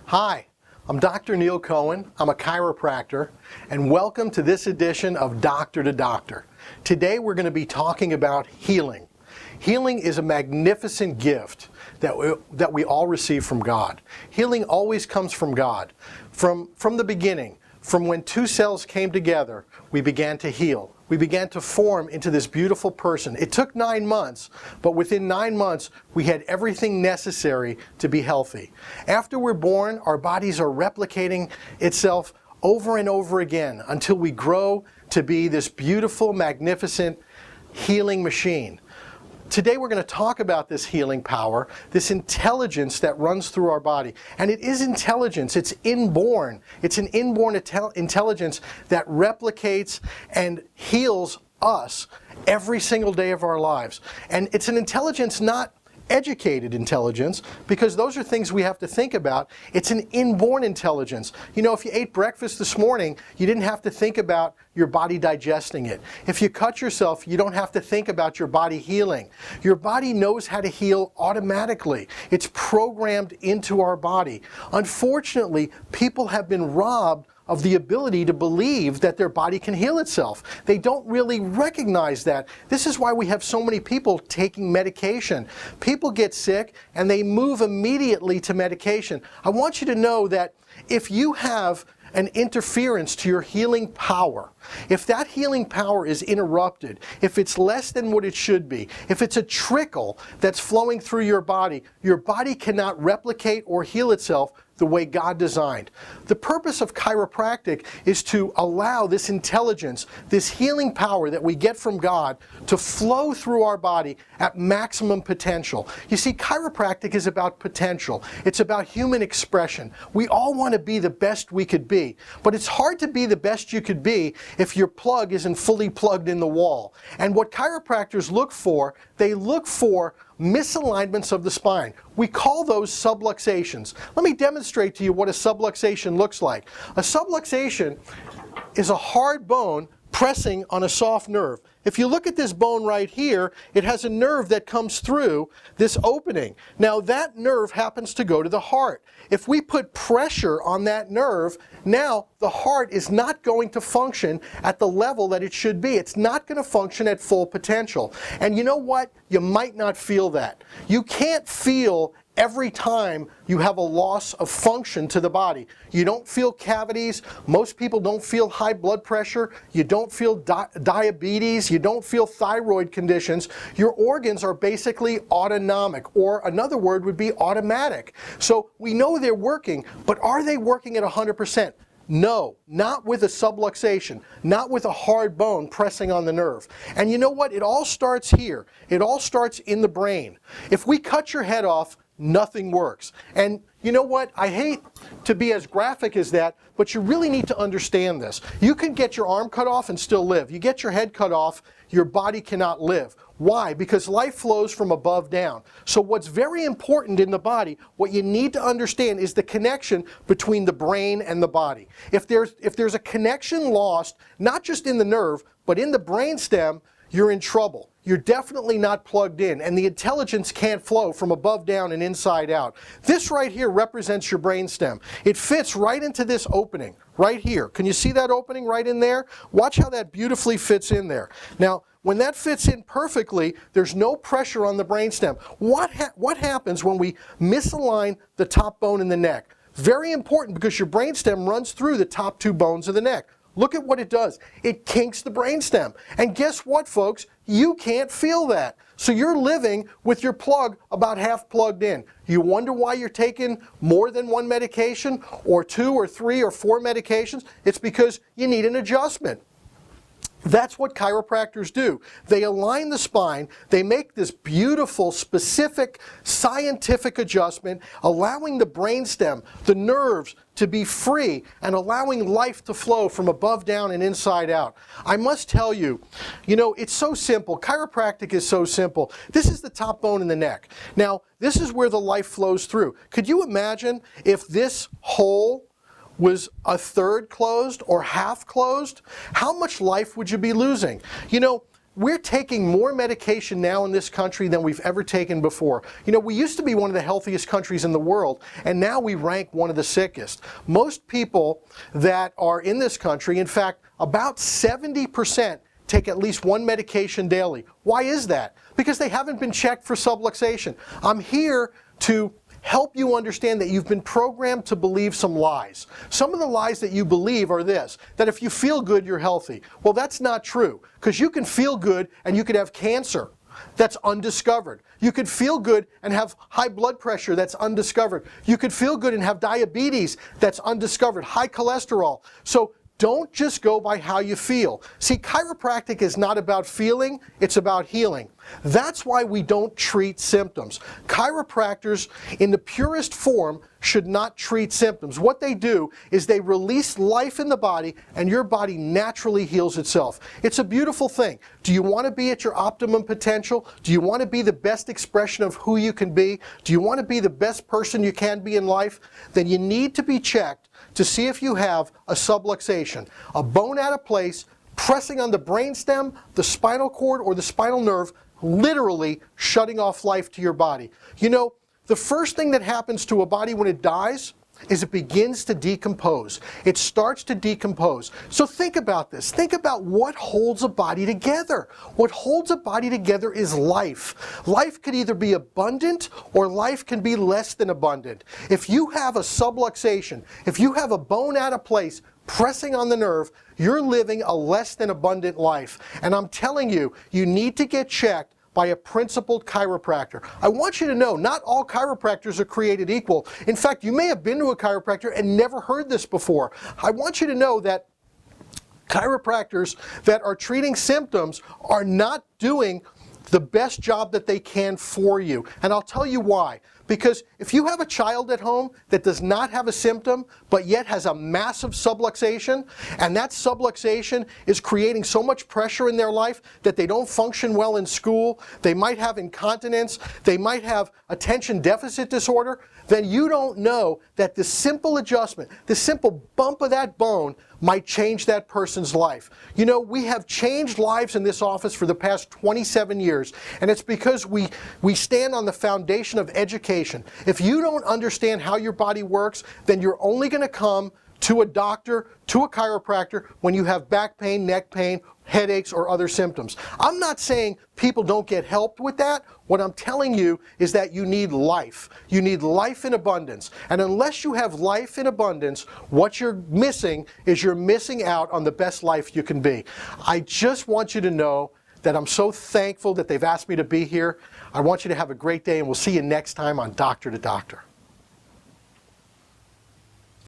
Hi, I'm Dr. Neil Cohen. I'm a chiropractor, and welcome to this edition of Doctor to Doctor. Today we're going to be talking about healing. Healing is a magnificent gift that we all receive from God. Healing always comes from God. From the beginning, from when two cells came together, we began to heal. We began to form into this beautiful person. It took 9 months, but within 9 months, we had everything necessary to be healthy. After we're born, our bodies are replicating itself over and over again until we grow to be this beautiful, magnificent healing machine. Today we're going to talk about this healing power, this intelligence that runs through our body. And it is intelligence, it's inborn. It's an inborn intelligence that replicates and heals us every single day of our lives. And it's an intelligence, not educated intelligence, because those are things we have to think about. It's an inborn intelligence. You know, if you ate breakfast this morning, you didn't have to think about your body digesting it. If you cut yourself, you don't have to think about your body healing. Your body knows how to heal automatically. It's programmed into our body. Unfortunately, people have been robbed of the ability to believe that their body can heal itself. They don't really recognize that. This is why we have so many people taking medication. People get sick and they move immediately to medication. I want you to know that if you have an interference to your healing power, if that healing power is interrupted, if it's less than what it should be, if it's a trickle that's flowing through your body cannot replicate or heal itself the way God designed. The purpose of chiropractic is to allow this intelligence, this healing power that we get from God to flow through our body at maximum potential. You see, chiropractic is about potential. It's about human expression. We all want to be the best we could be, but it's hard to be the best you could be if your plug isn't fully plugged in the wall. And what chiropractors look for, they look for misalignments of the spine. We call those subluxations. Let me demonstrate to you what a subluxation looks like. A subluxation is a hard bone pressing on a soft nerve. If you look at this bone right here, it has a nerve that comes through this opening. Now that nerve happens to go to the heart. If we put pressure on that nerve, now the heart is not going to function at the level that it should be. It's not going to function at full potential. And you know what? You might not feel that. You can't feel every time you have a loss of function to the body. You don't feel cavities. Most people don't feel high blood pressure. You don't feel diabetes. You don't feel thyroid conditions. Your organs are basically autonomic, or another word would be automatic. So we know they're working, but are they working at 100%? No, not with a subluxation, not with a hard bone pressing on the nerve. And you know what? It all starts here. It all starts in the brain. If we cut your head off, nothing works. And you know what? I hate to be as graphic as that, but you really need to understand this. You can get your arm cut off and still live. You get your head cut off, your body cannot live. Why? Because life flows from above down. So what's very important in the body, what you need to understand is the connection between the brain and the body. If there's a connection lost, not just in the nerve, but in the brainstem, you're in trouble. You're definitely not plugged in, and the intelligence can't flow from above down and inside out. This right here represents your brainstem. It fits right into this opening, right here. Can you see that opening right in there? Watch how that beautifully fits in there. Now, when that fits in perfectly, there's no pressure on the brainstem. What happens when we misalign the top bone in the neck? Very important, because your brainstem runs through the top two bones of the neck. Look at what it does. It kinks the brainstem. And guess what, folks? You can't feel that. So you're living with your plug about half plugged in. You wonder why you're taking more than one medication, or 2 or 3 or 4 medications? It's because you need an adjustment. That's what chiropractors do. They align the spine, they make this beautiful, specific, scientific adjustment, allowing the brainstem, the nerves, to be free and allowing life to flow from above down and inside out. I must tell you, it's so simple. Chiropractic is so simple. This is the top bone in the neck. Now, this is where the life flows through. Could you imagine if this hole was a third closed or half closed? How much life would you be losing? we're taking more medication now in this country than we've ever taken before. You know, we used to be one of the healthiest countries in the world, and now we rank one of the sickest. Most people that are in this country, in fact, about 70% take at least one medication daily. Why is that? Because they haven't been checked for subluxation. I'm here to help you understand that you've been programmed to believe some lies. Some of the lies that you believe are this, that if you feel good, you're healthy. Well, that's not true, because you can feel good and you could have cancer that's undiscovered. You could feel good and have high blood pressure that's undiscovered. You could feel good and have diabetes that's undiscovered, high cholesterol. So don't just go by how you feel. See, chiropractic is not about feeling, it's about healing. That's why we don't treat symptoms. Chiropractors, in the purest form, should not treat symptoms. What they do is they release life in the body, and your body naturally heals itself. It's a beautiful thing. Do you want to be at your optimum potential? Do you want to be the best expression of who you can be? Do you want to be the best person you can be in life? Then you need to be checked to see if you have a subluxation, a bone out of place, pressing on the brainstem, the spinal cord, or the spinal nerve, literally shutting off life to your body. You know, the first thing that happens to a body when it dies is it begins to decompose. It starts to decompose. So think about this. Think about what holds a body together. What holds a body together is life. Life could either be abundant or life can be less than abundant. If you have a subluxation, if you have a bone out of place pressing on the nerve, you're living a less than abundant life. And I'm telling you, you need to get checked by a principled chiropractor. I want you to know, not all chiropractors are created equal. In fact, you may have been to a chiropractor and never heard this before. I want you to know that chiropractors that are treating symptoms are not doing the best job that they can for you. And I'll tell you why. Because if you have a child at home that does not have a symptom, but yet has a massive subluxation, and that subluxation is creating so much pressure in their life that they don't function well in school, they might have incontinence, they might have attention deficit disorder, then you don't know that the simple adjustment, the simple bump of that bone might change that person's life. You know, we have changed lives in this office for the past 27 years, and it's because we stand on the foundation of education. If you don't understand how your body works, then you're only going to come to a doctor, to a chiropractor, when you have back pain, neck pain, headaches, or other symptoms. I'm not saying people don't get helped with that. What I'm telling you is that you need life. You need life in abundance. And unless you have life in abundance, what you're missing is you're missing out on the best life you can be. I just want you to know that I'm so thankful that they've asked me to be here. I want you to have a great day, and we'll see you next time on Doctor to Doctor.